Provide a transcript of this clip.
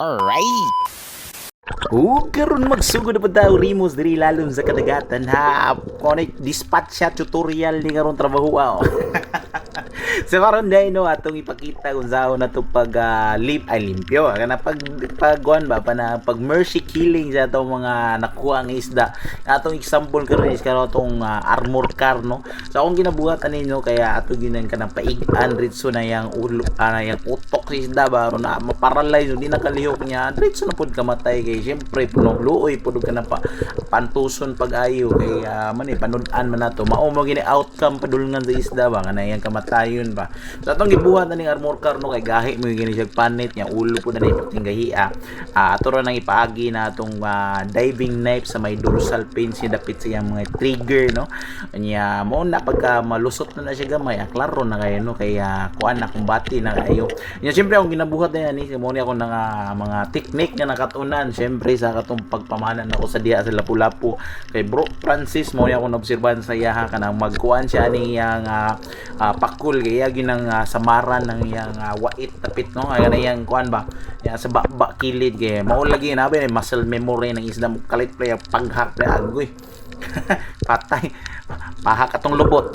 Alright. Karon magsugod na pa tayo rimos diri lalom sa kadagatan ha. Connect dispatch siya tutorial ni karon trabaho oh. So karon dai no atong ipakita kung saan na to pag limpyo kana pag pag mercy killing sa atong mga nakuha nga isda. Atong example karon is karon atong armor car no. So akong ginabuhatan ninyo kaya ato ginan kanang paigan ritso na yang ulo yang utok sa isda ba na maparalyze di nakalihok niya ritso na pud kamatay kay syempre puno luoy pud ka na pantuson pag-ayo kay panud-an man nato mao mo gini outcome padulngan sa isda ba kana yang kamatayon ba. So atong gibuhat na ning armor car no kay gahi mo gini siya panit nya ulo pud na iptinggahiya. Ato ra nang ipaagi na atong diving knife sa may dorsal fin siya dapit sa iyang mga trigger no. Nya mo na pagka malusot na siya gamay klaro na kayo no kay kuan na kumbati na kayo. Nya syempre akong ginabuhat na yan ni mo ni ako ng mga technique nga nakatunan syempre sa katong pagpamanan ako sa diha sa Lapu-Lapu kay Bro Francis mo ni ako naobserbahan sa iya kanang magkuan siya ni yang pakul kay ginang samaran ng yang wait tapit no ay yang kuan ba ya sa baba kilid kay mao lagi na ba muscle memory ng isda mo kalit play paghak na agoy patay pahak atong lubot